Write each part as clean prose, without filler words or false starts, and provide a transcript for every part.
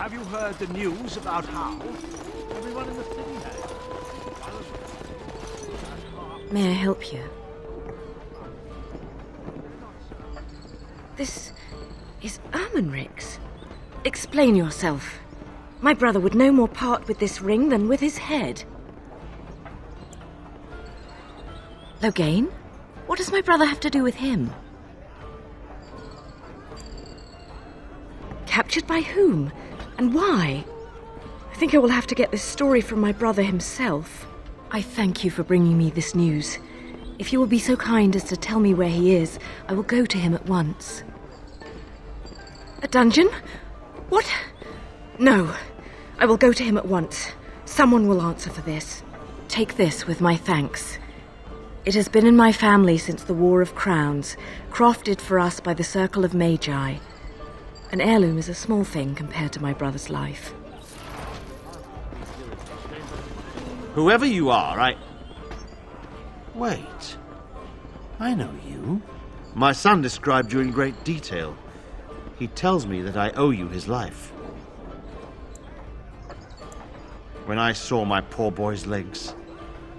Have you heard the news about how everyone in the city has? May I help you? This is Ermenric's. Explain yourself. My brother would no more part with this ring than with his head. Loghain? What does my brother have to do with him? Captured by whom? And why? I think I will have to get this story from my brother himself. I thank you for bringing me this news. If you will be so kind as to tell me where he is, I will go to him at once. A dungeon? What? No. I will go to him at once. Someone will answer for this. Take this with my thanks. It has been in my family since the War of Crowns, crafted for us by the Circle of Magi. An heirloom is a small thing compared to my brother's life. Whoever you are, Wait. I know you. My son described you in great detail. He tells me that I owe you his life. When I saw my poor boy's legs,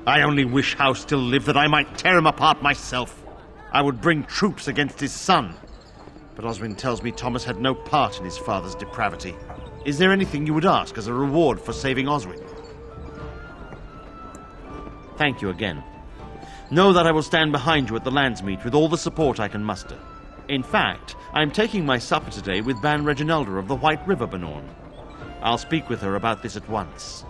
I only wish House still lived that I might tear him apart myself. I would bring troops against his son. But Oswin tells me Thomas had no part in his father's depravity. Is there anything you would ask as a reward for saving Oswin? Thank you again. Know that I will stand behind you at the Landsmeet with all the support I can muster. In fact, I am taking my supper today with Ban Reginalda of the White River Benorn. I'll speak with her about this at once.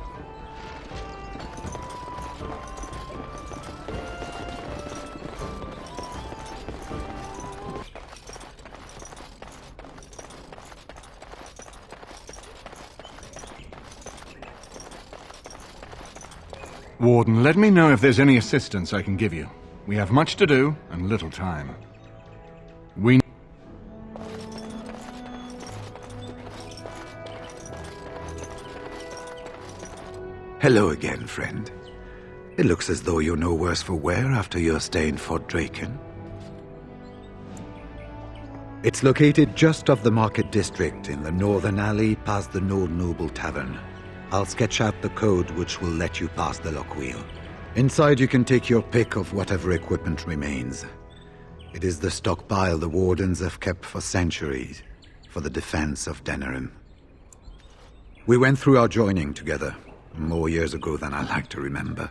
Warden, let me know if there's any assistance I can give you. We have much to do and little time. Hello again, friend. It looks as though you're no worse for wear after your stay in Fort Draken. It's located just off the Market District in the northern alley past the Old Noble Tavern. I'll sketch out the code which will let you pass the lock wheel. Inside you can take your pick of whatever equipment remains. It is the stockpile the Wardens have kept for centuries for the defense of Denerim. We went through our joining together, more years ago than I like to remember.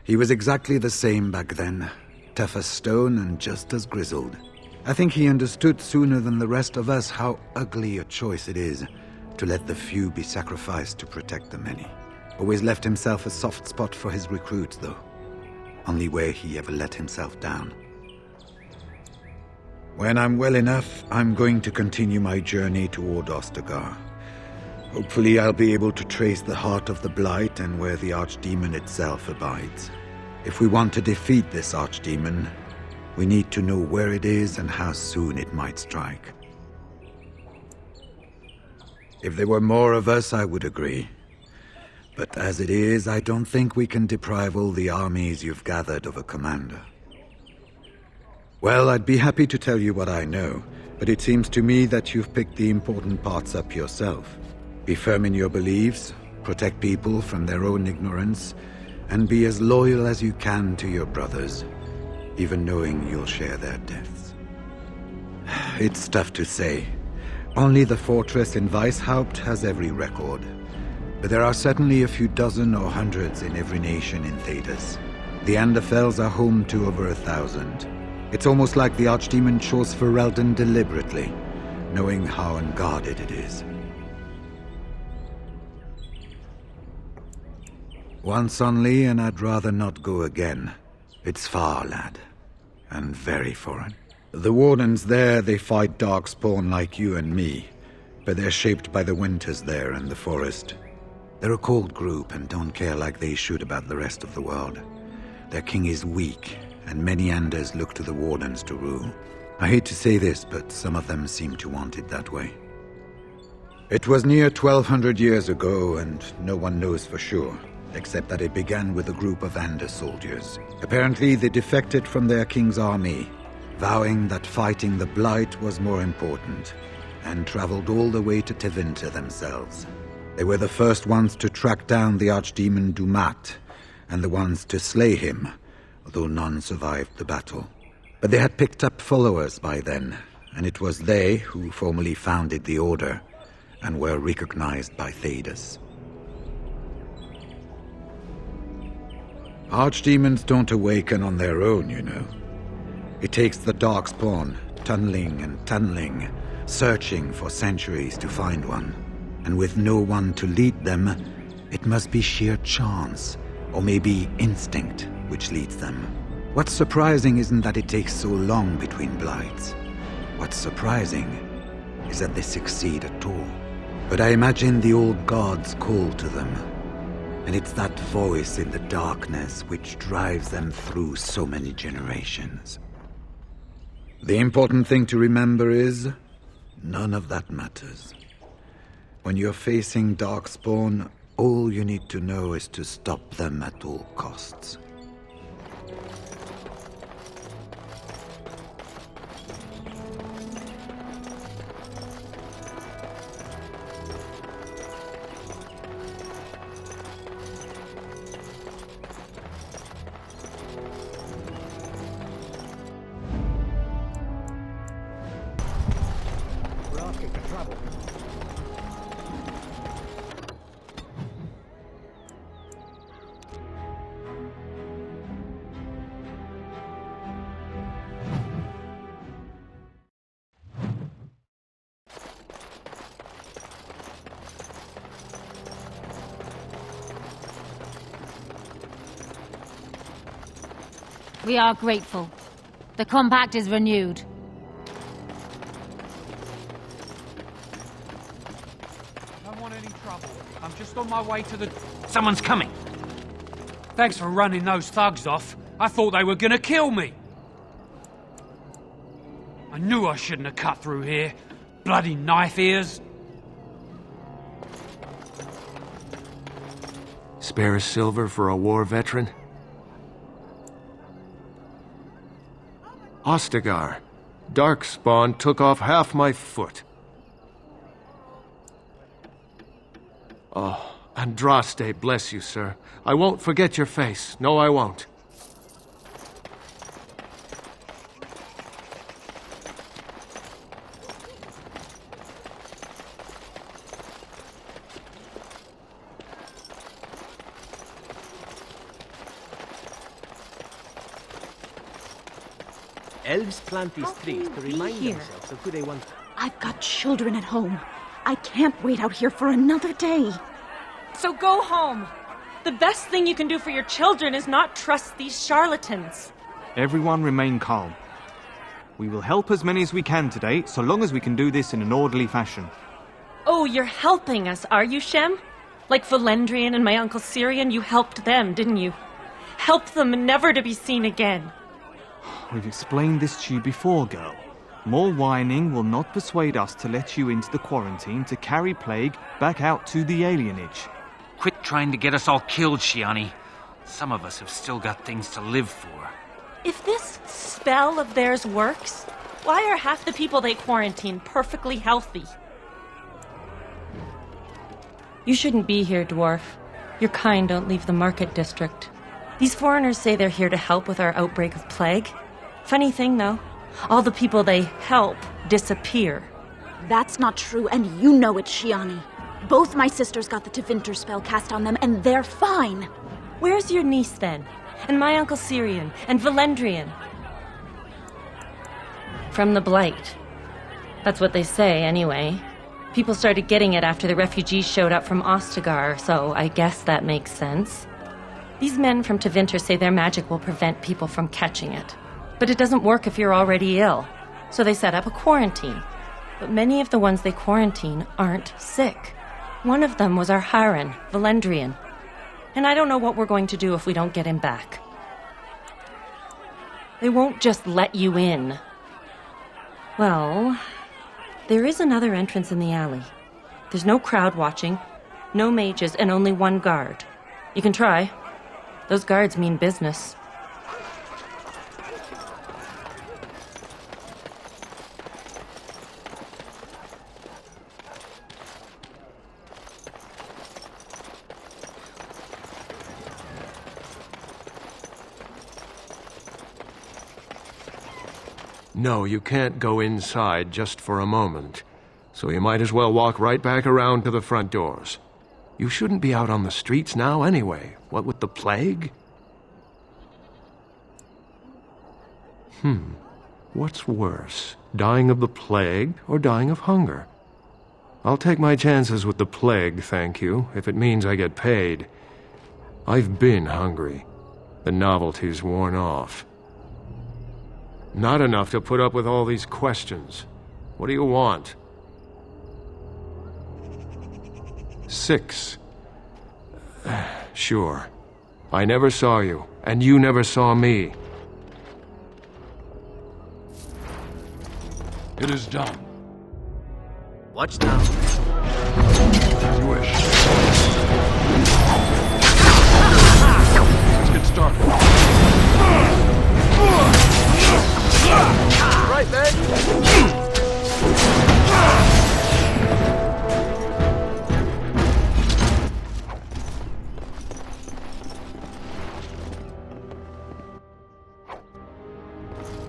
He was exactly the same back then, tough as stone and just as grizzled. I think he understood sooner than the rest of us how ugly a choice it is to let the few be sacrificed to protect the many. Always left himself a soft spot for his recruits, though. Only way he ever let himself down. When I'm well enough, I'm going to continue my journey toward Ostagar. Hopefully I'll be able to trace the heart of the Blight and where the Archdemon itself abides. If we want to defeat this Archdemon, we need to know where it is and how soon it might strike. If there were more of us, I would agree. But as it is, I don't think we can deprive all the armies you've gathered of a commander. Well, I'd be happy to tell you what I know, but it seems to me that you've picked the important parts up yourself. Be firm in your beliefs, protect people from their own ignorance, and be as loyal as you can to your brothers, even knowing you'll share their deaths. It's tough to say. Only the fortress in Weishaupt has every record. But there are certainly a few dozen or hundreds in every nation in Thedas. The Anderfells are home to over 1,000. It's almost like the Archdemon chose Ferelden deliberately, knowing how unguarded it is. Once only, and I'd rather not go again. It's far, lad, and very foreign. The Wardens there, they fight Darkspawn like you and me, but they're shaped by the winters there and the forest. They're a cold group and don't care like they should about the rest of the world. Their king is weak, and many Anders look to the Wardens to rule. I hate to say this, but some of them seem to want it that way. It was near 1,200 years ago, and no one knows for sure, except that it began with a group of Anders soldiers. Apparently they defected from their king's army, vowing that fighting the Blight was more important. and traveled all the way to Tevinter themselves. They were the first ones to track down the archdemon Dumat, and the ones to slay him, although none survived the battle. But they had picked up followers by then, and it was they who formally founded the Order, and were recognized by Thedas. Archdemons don't awaken on their own, you know. It takes the Darkspawn tunneling and tunneling, searching for centuries to find one. And with no one to lead them, it must be sheer chance, or maybe instinct, which leads them. What's surprising isn't that it takes so long between blights. What's surprising is that they succeed at all. But I imagine the old gods call to them, and it's that voice in the darkness which drives them through so many generations. The important thing to remember is, none of that matters. When you're facing Darkspawn, all you need to know is to stop them at all costs. We are grateful. The compact is renewed. Don't want any trouble. I'm just on my way to the... Someone's coming! Thanks for running those thugs off. I thought they were gonna kill me. I knew I shouldn't have cut through here. Bloody knife ears. Spare a silver for a war veteran? Ostagar. Darkspawn took off half my foot. Oh, Andraste, bless you, sir. I won't forget your face. No, I won't. Elves plant these trees to remind themselves of who they want. I've got children at home. I can't wait out here for another day. So go home. The best thing you can do for your children is not trust these charlatans. Everyone remain calm. We will help as many as we can today, so long as we can do this in an orderly fashion. Oh, you're helping us, are you, Shem? Like Valendrian and my Uncle Syrian, you helped them, didn't you? Help them never to be seen again. We've explained this to you before, girl. More whining will not persuade us to let you into the quarantine to carry plague back out to the alienage. Quit trying to get us all killed, Shiani. Some of us have still got things to live for. If this spell of theirs works, why are half the people they quarantine perfectly healthy? You shouldn't be here, Dwarf. Your kind don't leave the market district. These foreigners say they're here to help with our outbreak of plague. Funny thing, though, all the people they help disappear. That's not true, and you know it, Shiani. Both my sisters got the Tevinter spell cast on them, and they're fine. Where's your niece, then? And my Uncle Syrian, and Valendrian? From the Blight. That's what they say, anyway. People started getting it after the refugees showed up from Ostagar, so I guess that makes sense. These men from Tevinter say their magic will prevent people from catching it. But it doesn't work if you're already ill. So they set up a quarantine. But many of the ones they quarantine aren't sick. One of them was our Hiren, Valendrian. And I don't know what we're going to do if we don't get him back. They won't just let you in. Well, there is another entrance in the alley. There's no crowd watching, no mages, and only one guard. You can try. Those guards mean business. No, you can't go inside just for a moment. So you might as well walk right back around to the front doors. You shouldn't be out on the streets now anyway. What with the plague? What's worse, dying of the plague or dying of hunger? I'll take my chances with the plague, thank you, if it means I get paid. I've been hungry. The novelty's worn off. Not enough to put up with all these questions. What do you want? 6. Sure. I never saw you, and you never saw me. It is done. Watch now. As you wish. Let's get started. Right, man.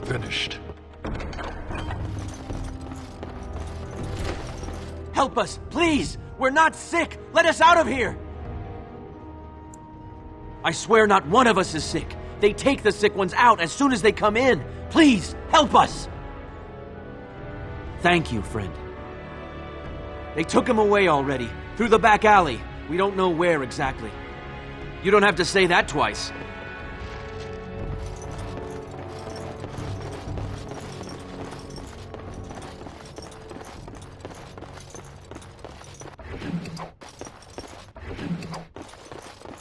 Finished. Help us, please! We're not sick! Let us out of here! I swear not one of us is sick. They take the sick ones out as soon as they come in. Please, help us! Thank you, friend. They took him away already, through the back alley. We don't know where exactly. You don't have to say that twice.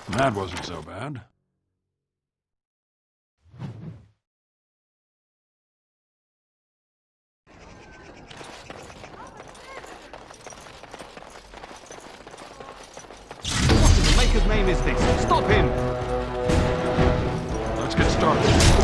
That wasn't so bad. What in the maker's name is this? Stop him! Let's get started.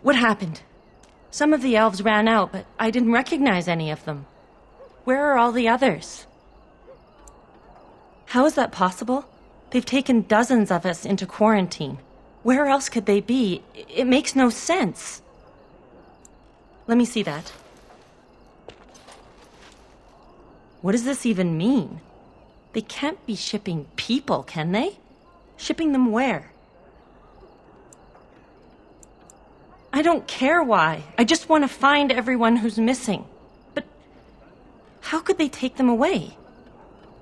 What happened? Some of the elves ran out, but I didn't recognize any of them. Where are all the others? How is that possible? They've taken dozens of us into quarantine. Where else could they be? It makes no sense. Let me see that. What does this even mean? They can't be shipping people, can they? Shipping them where? I don't care why. I just want to find everyone who's missing. But how could they take them away?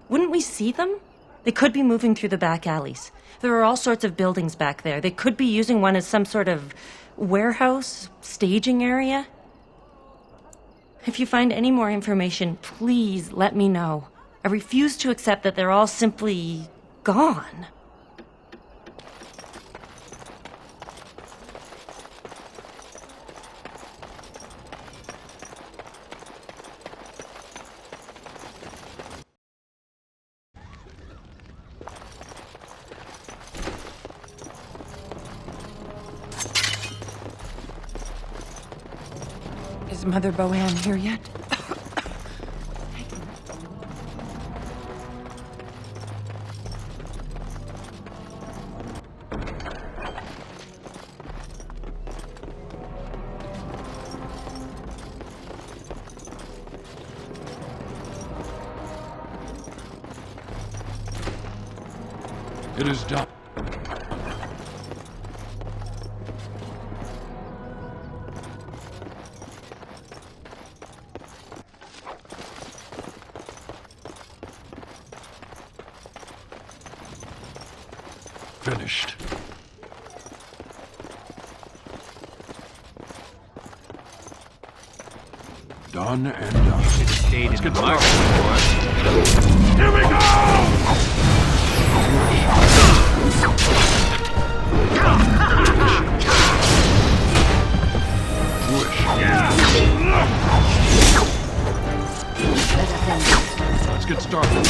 Wouldn't we see them? They could be moving through the back alleys. There are all sorts of buildings back there. They could be using one as some sort of warehouse, staging area. If you find any more information, please let me know. I refuse to accept that they're all simply gone. Is Mother Bohan here yet? It is done. Finished. Done and done. Stayed Let's in get the market, Here we go! Let's get started.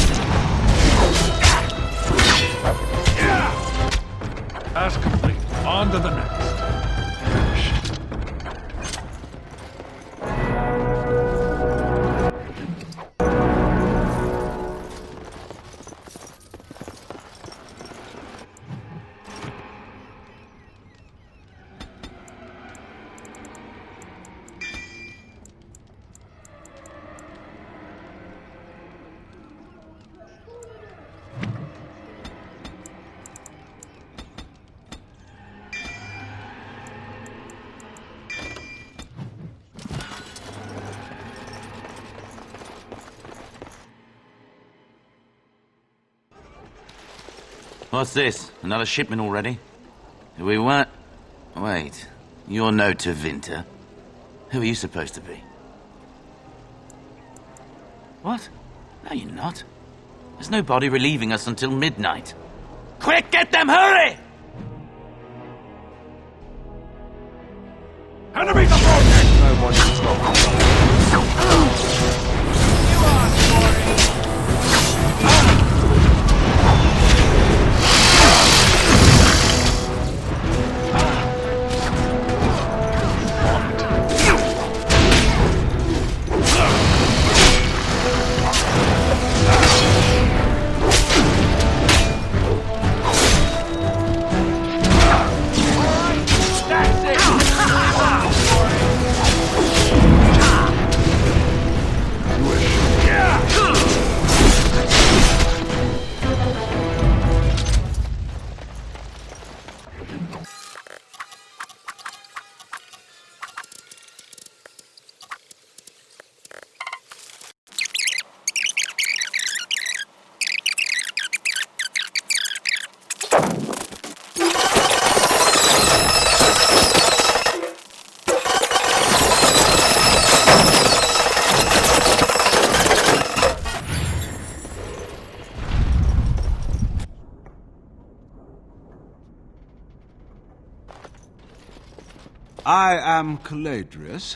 Task complete. On to the next. Finished. What's this? Another shipment already? We weren't... Wait. You're no Tevinter. Who are you supposed to be? What? No, you're not. There's no body relieving us until midnight. Quick, get them, hurry! Enemies approaching! No one can stop us. I am Caladrius,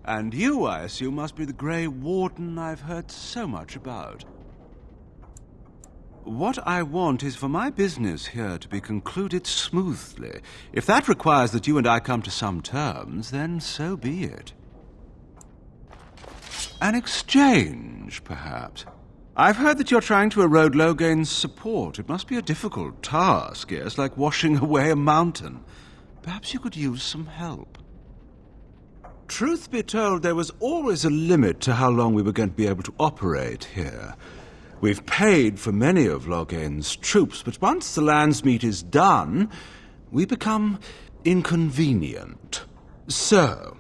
and you, I assume, must be the Grey Warden I've heard so much about. What I want is for my business here to be concluded smoothly. If that requires that you and I come to some terms, then so be it. An exchange, perhaps. I've heard that you're trying to erode Loghain's support. It must be a difficult task, yes, like washing away a mountain. Perhaps you could use some help. Truth be told, there was always a limit to how long we were going to be able to operate here. We've paid for many of Loghain's troops, but once the Landsmeet is done, we become inconvenient. So,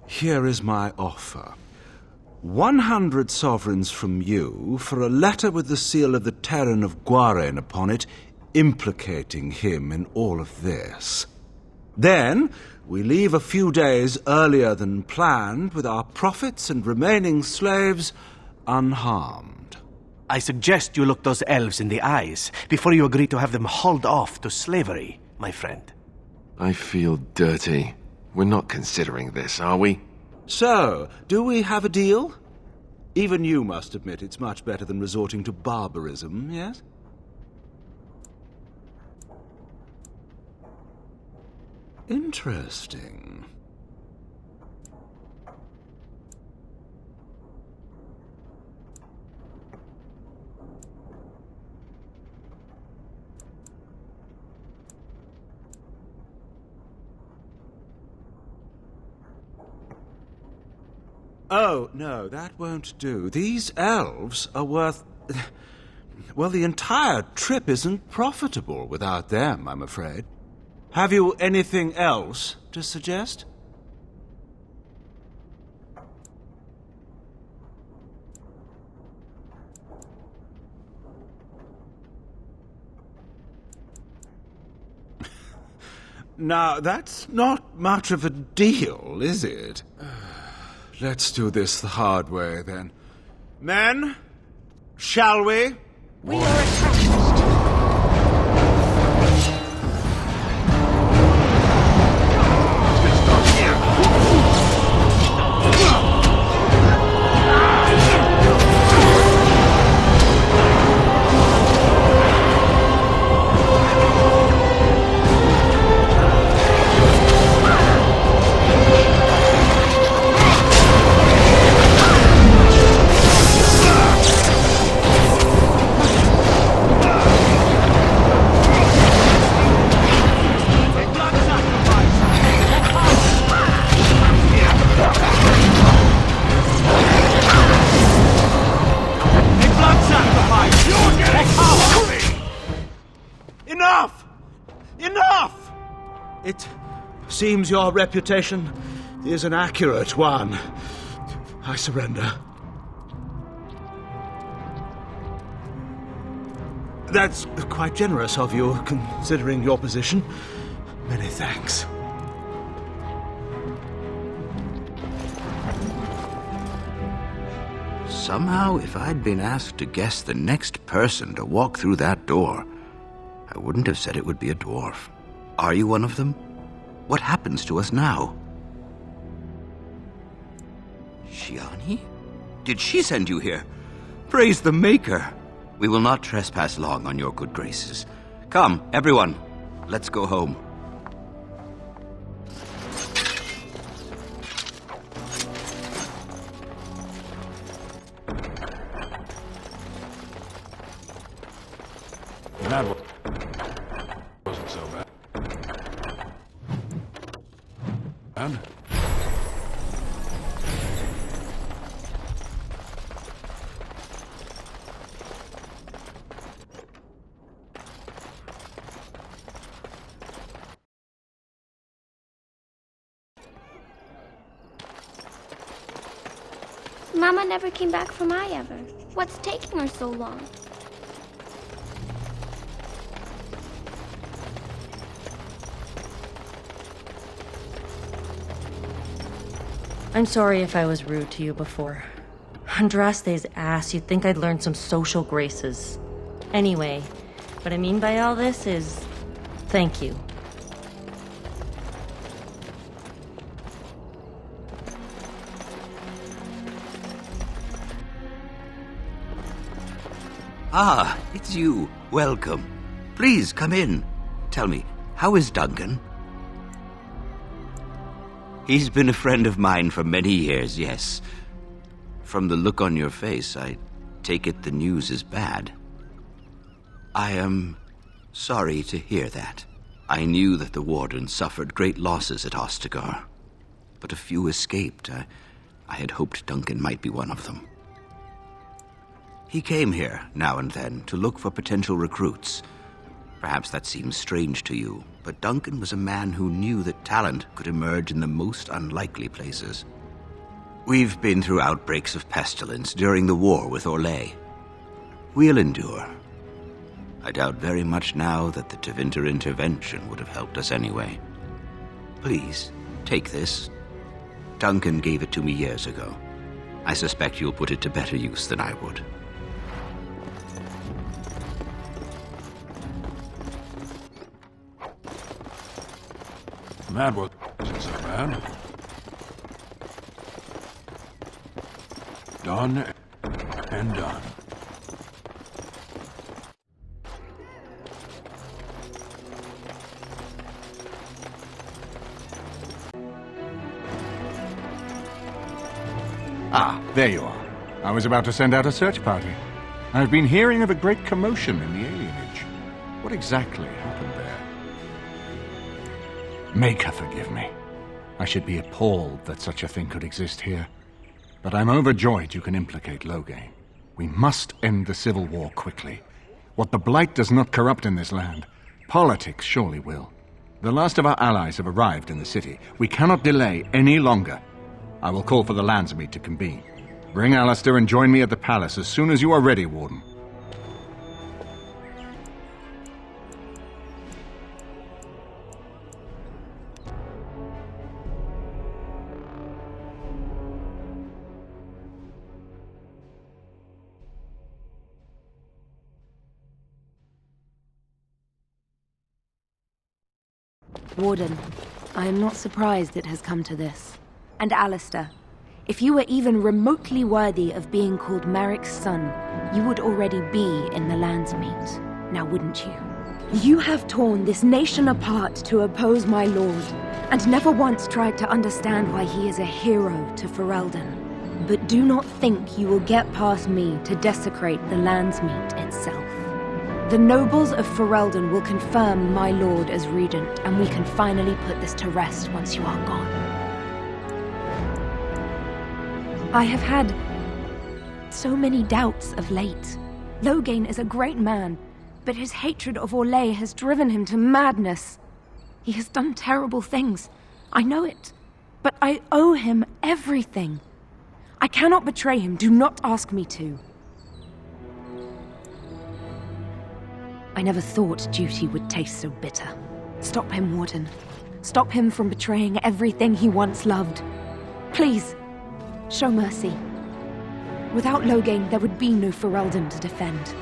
here is my offer. 100 sovereigns from you for a letter with the seal of the Terran of Loghain upon it, implicating him in all of this. Then, we leave a few days earlier than planned with our profits and remaining slaves unharmed. I suggest you look those elves in the eyes before you agree to have them hauled off to slavery, my friend. I feel dirty. We're not considering this, are we? So, do we have a deal? Even you must admit it's much better than resorting to barbarism, yes? Interesting. Oh, no, that won't do. These elves are worth... Well, the entire trip isn't profitable without them, I'm afraid. Have you anything else to suggest? Now, that's not much of a deal, is it? Let's do this the hard way, then. Men, shall we? We are attacked. It seems your reputation is an accurate one. I surrender. That's quite generous of you, considering your position. Many thanks. Somehow, if I'd been asked to guess the next person to walk through that door, I wouldn't have said it would be a dwarf. Are you one of them? What happens to us now? Shiani? Did she send you here? Praise the Maker! We will not trespass long on your good graces. Come, everyone, let's go home. That wasn't so bad. And? Mama never came back from ever. What's taking her so long? I'm sorry if I was rude to you before. Andraste's ass, you'd think I'd learned some social graces. Anyway, what I mean by all this is, thank you. Ah, it's you. Welcome. Please, come in. Tell me, how is Duncan? He's been a friend of mine for many years, yes. From the look on your face, I take it the news is bad. I am sorry to hear that. I knew that the Wardens suffered great losses at Ostagar, but a few escaped. I had hoped Duncan might be one of them. He came here, now and then, to look for potential recruits. Perhaps that seems strange to you, but Duncan was a man who knew that talent could emerge in the most unlikely places. We've been through outbreaks of pestilence during the war with Orlais. We'll endure. I doubt very much now that the Tevinter intervention would have helped us anyway. Please, take this. Duncan gave it to me years ago. I suspect you'll put it to better use than I would. That wasn't so bad. Done and done. Ah, there you are. I was about to send out a search party. I've been hearing of a great commotion in the alienage. What exactly happened there? Make her forgive me. I should be appalled that such a thing could exist here. But I'm overjoyed you can implicate Loghain. We must end the civil war quickly. What the Blight does not corrupt in this land, politics surely will. The last of our allies have arrived in the city. We cannot delay any longer. I will call for the Landsmeet to convene. Bring Alistair and join me at the palace as soon as you are ready, Warden. Warden, I am not surprised it has come to this. And Alistair, if you were even remotely worthy of being called Merrick's son, you would already be in the Landsmeet, now wouldn't you? You have torn this nation apart to oppose my lord, and never once tried to understand why he is a hero to Ferelden. But do not think you will get past me to desecrate the Landsmeet itself. The nobles of Ferelden will confirm my lord as regent, and we can finally put this to rest once you are gone. I have had so many doubts of late. Loghain is a great man, but his hatred of Orlais has driven him to madness. He has done terrible things. I know it. But I owe him everything. I cannot betray him. Do not ask me to. I never thought duty would taste so bitter. Stop him, Warden. Stop him from betraying everything he once loved. Please, show mercy. Without Loghain, there would be no Ferelden to defend.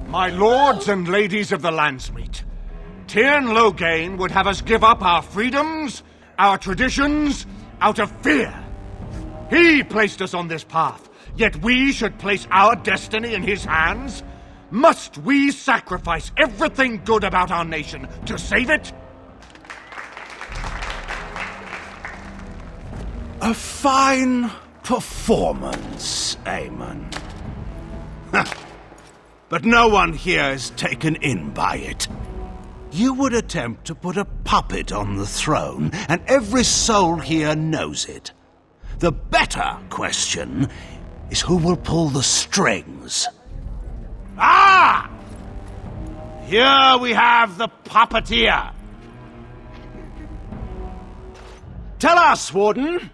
My lords and ladies of the Landsmeet, Tyrn Loghain would have us give up our freedoms, our traditions, out of fear. He placed us on this path, yet we should place our destiny in his hands? Must we sacrifice everything good about our nation to save it? A fine performance, Aemon. But no one here is taken in by it. You would attempt to put a puppet on the throne, and every soul here knows it. The better question is who will pull the strings. Ah! Here we have the puppeteer. Tell us, Warden,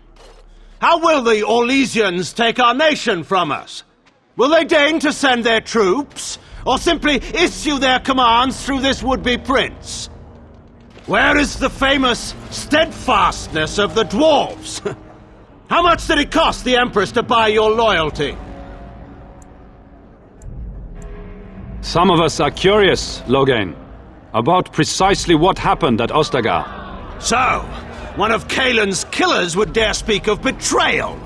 how will the Orlesians take our nation from us? Will they deign to send their troops, or simply issue their commands through this would-be prince? Where is the famous steadfastness of the dwarves? How much did it cost the Empress to buy your loyalty? Some of us are curious, Loghain, about precisely what happened at Ostagar. So, one of Kaelin's killers would dare speak of betrayal.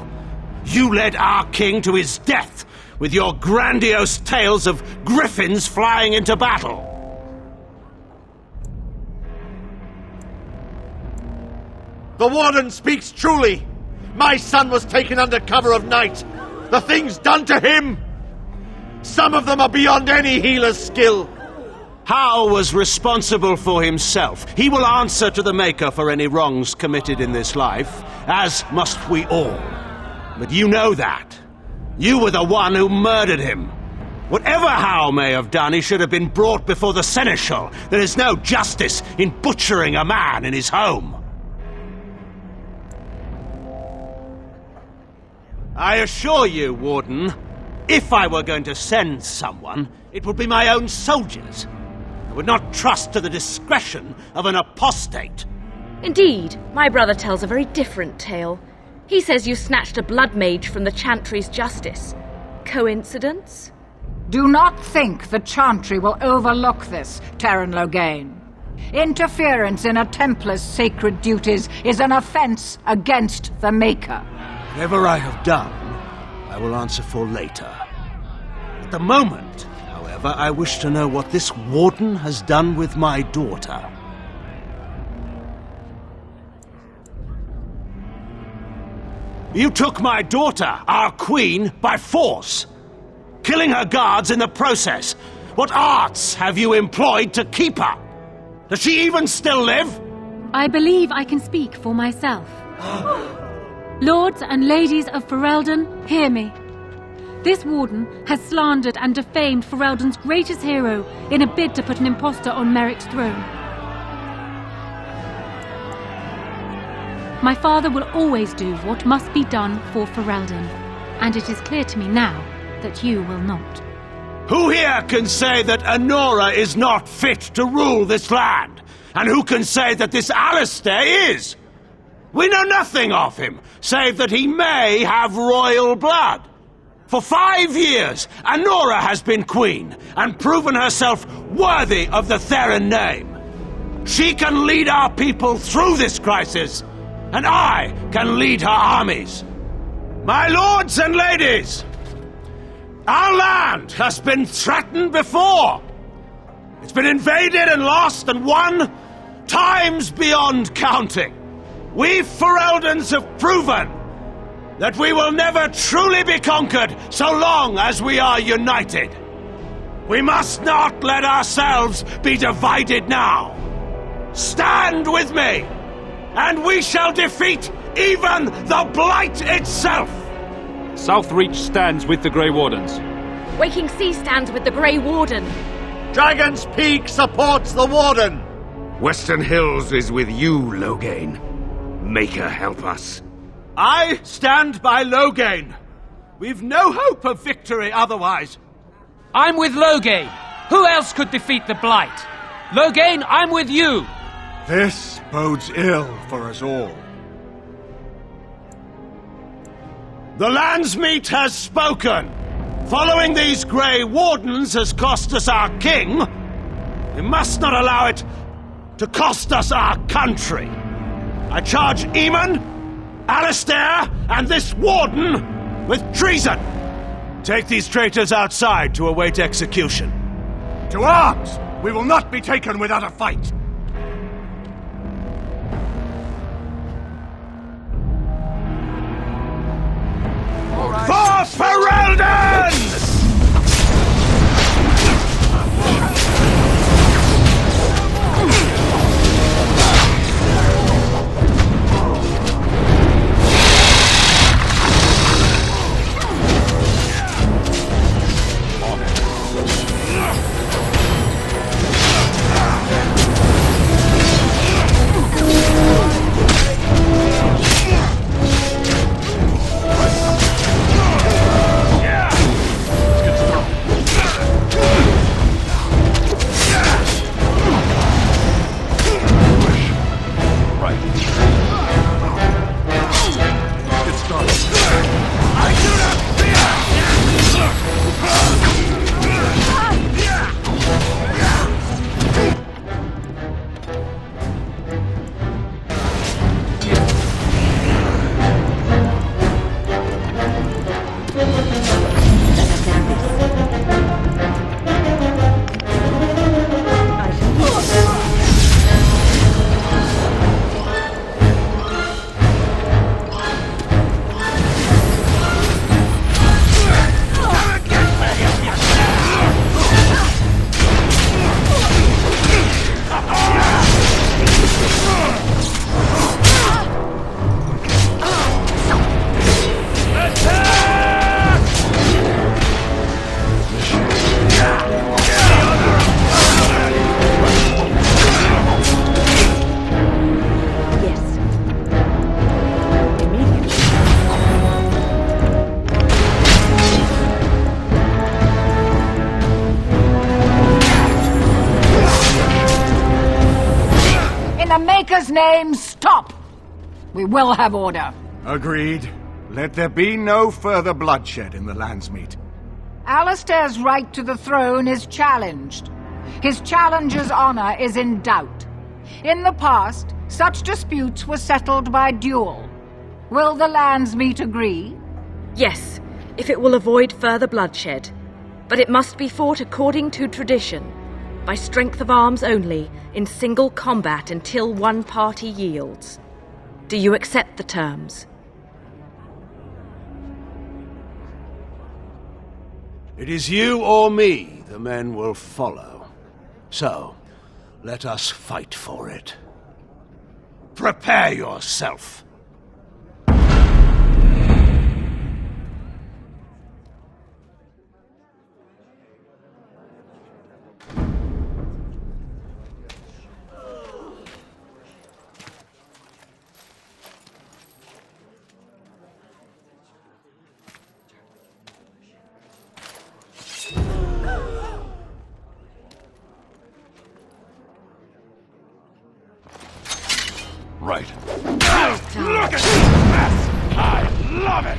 You led our king to his death, with your grandiose tales of griffins flying into battle. The Warden speaks truly. My son was taken under cover of night. The things done to him, some of them are beyond any healer's skill. Hal was responsible for himself. He will answer to the Maker for any wrongs committed in this life, as must we all. But you know that. You were the one who murdered him. Whatever Hal may have done, he should have been brought before the Seneschal. There is no justice in butchering a man in his home. I assure you, Warden, if I were going to send someone, it would be my own soldiers. I would not trust to the discretion of an apostate. Indeed, my brother tells a very different tale. He says you snatched a blood mage from the Chantry's justice. Coincidence? Do not think the Chantry will overlook this, Tyrn Loghain. Interference in a Templar's sacred duties is an offense against the Maker. Whatever I have done, I will answer for later. At the moment, however, I wish to know what this Warden has done with my daughter. You took my daughter, our queen, by force, killing her guards in the process. What arts have you employed to keep her? Does she even still live? I believe I can speak for myself. Lords and ladies of Ferelden, hear me. This Warden has slandered and defamed Ferelden's greatest hero in a bid to put an impostor on Merrick's throne. My father will always do what must be done for Ferelden, and it is clear to me now that you will not. Who here can say that Anora is not fit to rule this land? And who can say that this Alistair is? We know nothing of him, save that he may have royal blood. For 5 years, Anora has been queen, and proven herself worthy of the Theron name. She can lead our people through this crisis, and I can lead her armies. My lords and ladies, our land has been threatened before. It's been invaded and lost and won times beyond counting. We Fereldans have proven that we will never truly be conquered so long as we are united. We must not let ourselves be divided now. Stand with me, and we shall defeat even the Blight itself! Southreach stands with the Grey Wardens. Waking Sea stands with the Grey Warden. Dragon's Peak supports the Warden! Western Hills is with you, Loghain. Make her help us. I stand by Loghain. We've no hope of victory otherwise. I'm with Loghain. Who else could defeat the Blight? Loghain, I'm with you. This bodes ill for us all. The Landsmeet has spoken. Following these Grey Wardens has cost us our king. We must not allow it to cost us our country. I charge Eamon, Alistair, and this Warden with treason. Take these traitors outside to await execution. To arms! We will not be taken without a fight! For Fereldans! Maker's name, stop! We will have order. Agreed. Let there be no further bloodshed in the Landsmeet. Alistair's right to the throne is challenged. His challenger's honor is in doubt. In the past, such disputes were settled by duel. Will the Landsmeet agree? Yes, if it will avoid further bloodshed. But it must be fought according to tradition, by strength of arms only, in single combat until one party yields. Do you accept the terms? It is you or me the men will follow. So, let us fight for it. Prepare yourself. right. Look at this mess! I love it!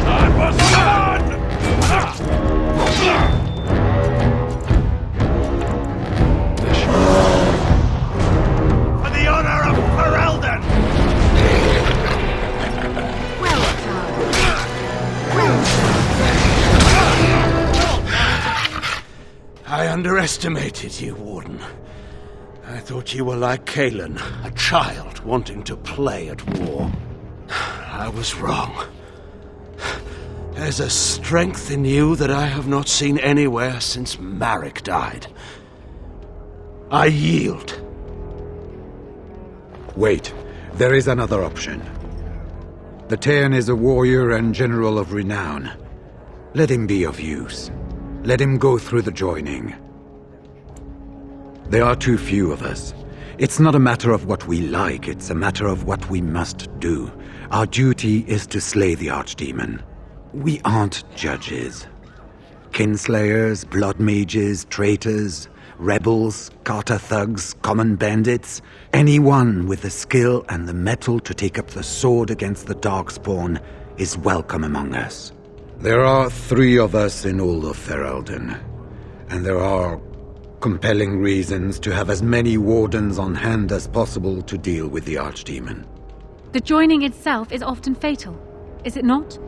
That was fun! For the honor of Ferelden! Well done. I underestimated you, Warden. I thought you were like Kalen, a child wanting to play at war. I was wrong. There's a strength in you that I have not seen anywhere since Marek died. I yield. Wait, there is another option. The Tairn is a warrior and general of renown. Let him be of use. Let him go through the joining. There are too few of us. It's not a matter of what we like, it's a matter of what we must do. Our duty is to slay the Archdemon. We aren't judges. Kinslayers, blood mages, traitors, rebels, Carter thugs, common bandits. Anyone with the skill and the mettle to take up the sword against the Darkspawn is welcome among us. There are 3 of us in all of Ferelden, and there are compelling reasons to have as many Wardens on hand as possible to deal with the Archdemon. The joining itself is often fatal, is it not?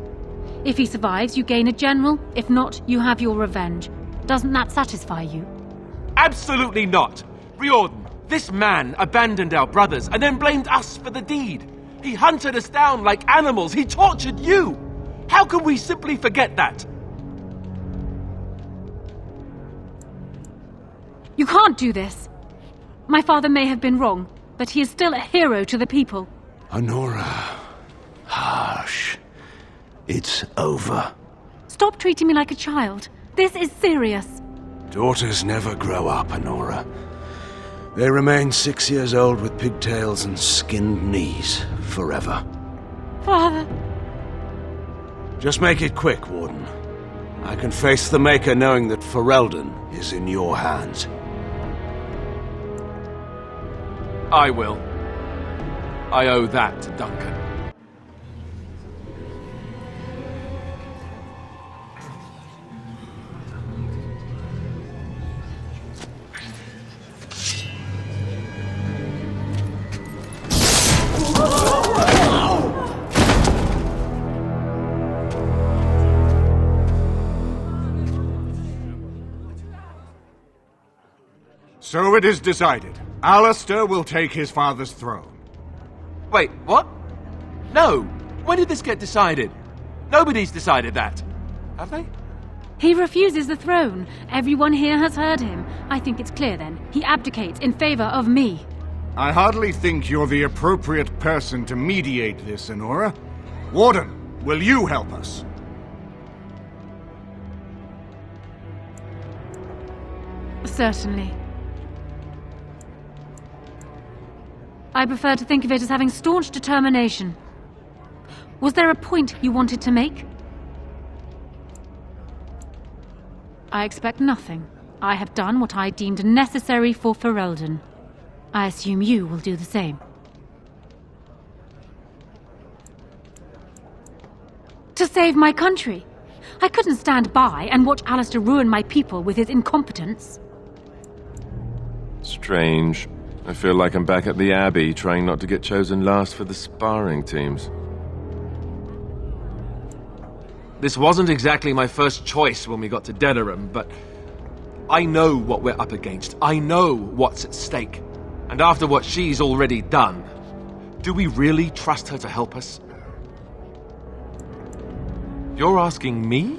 If he survives, you gain a general. If not, you have your revenge. Doesn't that satisfy you? Absolutely not! Riordan, this man abandoned our brothers and then blamed us for the deed. He hunted us down like animals. He tortured you! How can we simply forget that? You can't do this. My father may have been wrong, but he is still a hero to the people. Honora. Harsh. It's over. Stop treating me like a child. This is serious. Daughters never grow up, Honora. They remain 6 years old with pigtails and skinned knees forever. Father. Just make it quick, Warden. I can face the Maker knowing that Ferelden is in your hands. I will. I owe that to Duncan. So it is decided. Alistair will take his father's throne. Wait, what? No! When did this get decided? Nobody's decided that. Have they? He refuses the throne. Everyone here has heard him. I think it's clear then. He abdicates in favor of me. I hardly think you're the appropriate person to mediate this, Honora. Warden, will you help us? Certainly. I prefer to think of it as having staunch determination. Was there a point you wanted to make? I expect nothing. I have done what I deemed necessary for Ferelden. I assume you will do the same. To save my country! I couldn't stand by and watch Alistair ruin my people with his incompetence. Strange. I feel like I'm back at the Abbey, trying not to get chosen last for the sparring teams. This wasn't exactly my first choice when we got to Denerim, but I know what we're up against. I know what's at stake. And after what she's already done, do we really trust her to help us? You're asking me?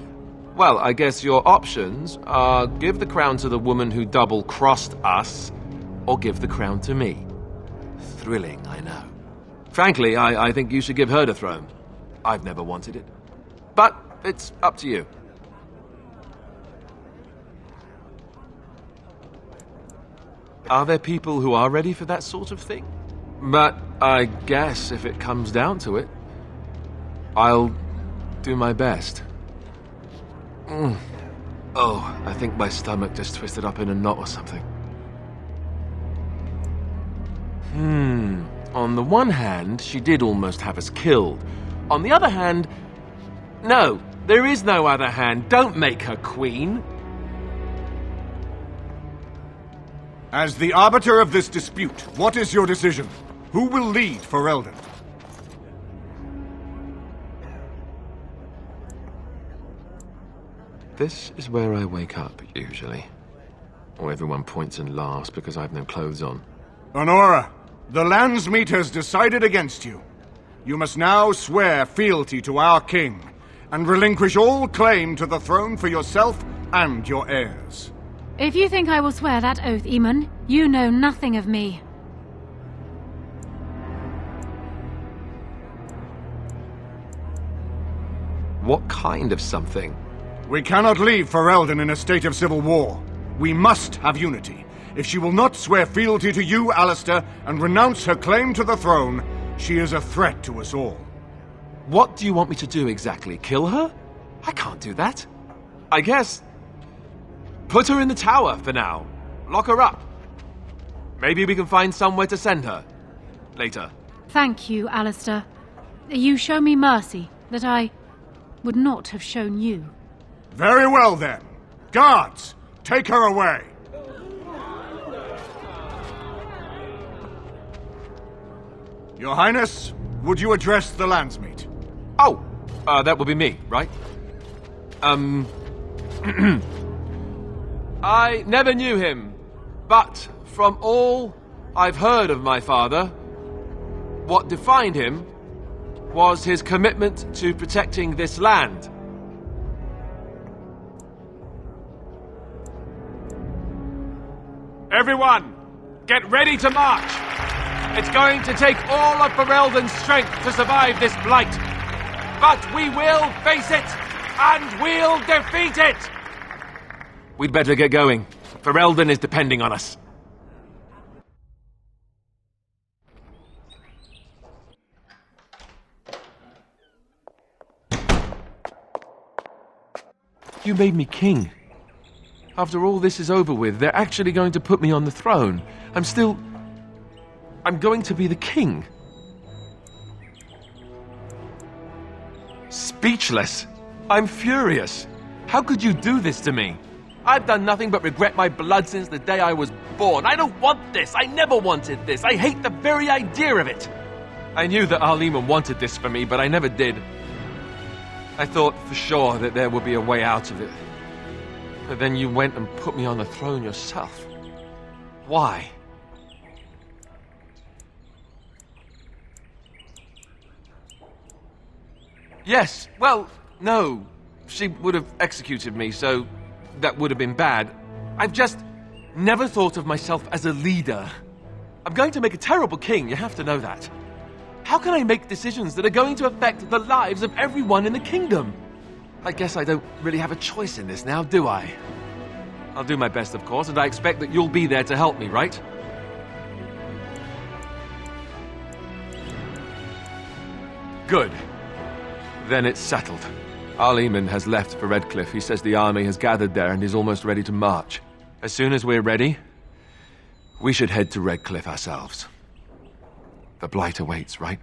Well, I guess your options are give the crown to the woman who double-crossed us, or give the crown to me. Thrilling, I know. Frankly, I think you should give her the throne. I've never wanted it. But it's up to you. Are there people who are ready for that sort of thing? But I guess if it comes down to it, I'll do my best. Oh, I think my stomach just twisted up in a knot or something. On the one hand, she did almost have us killed. On the other hand... No, there is no other hand. Don't make her queen. As the arbiter of this dispute, what is your decision? Who will lead Ferelden? This is where I wake up, usually. Or everyone points and laughs because I have no clothes on. Honora, the Landsmeet has decided against you. You must now swear fealty to our king, and relinquish all claim to the throne for yourself and your heirs. If you think I will swear that oath, Eamon, you know nothing of me. What kind of something? We cannot leave Ferelden in a state of civil war. We must have unity. If she will not swear fealty to you, Alistair, and renounce her claim to the throne, she is a threat to us all. What do you want me to do exactly? Kill her? I can't do that. I guess... put her in the tower for now. Lock her up. Maybe we can find somewhere to send her. Later. Thank you, Alistair. You show me mercy that I would not have shown you. Very well, then. Guards, take her away. Your Highness, would you address the Landsmeet? Oh, that would be me, right? I never knew him, but from all I've heard of my father, what defined him was his commitment to protecting this land. Everyone, get ready to march! It's going to take all of Ferelden's strength to survive this blight. But we will face it, and we'll defeat it! We'd better get going. Ferelden is depending on us. You made me king. After all this is over with, they're actually going to put me on the throne. I'm going to be the king. Speechless. I'm furious. How could you do this to me? I've done nothing but regret my blood since the day I was born. I don't want this. I never wanted this. I hate the very idea of it. I knew that Arleman wanted this for me, but I never did. I thought for sure that there would be a way out of it. But then you went and put me on the throne yourself. Why? Yes, well, no. She would have executed me, so that would have been bad. I've just never thought of myself as a leader. I'm going to make a terrible king, you have to know that. How can I make decisions that are going to affect the lives of everyone in the kingdom? I guess I don't really have a choice in this now, do I? I'll do my best, of course, and I expect that you'll be there to help me, right? Good. Then it's settled. Arleman has left for Redcliffe. He says the army has gathered there and is almost ready to march. As soon as we're ready, we should head to Redcliffe ourselves. The blight awaits, right?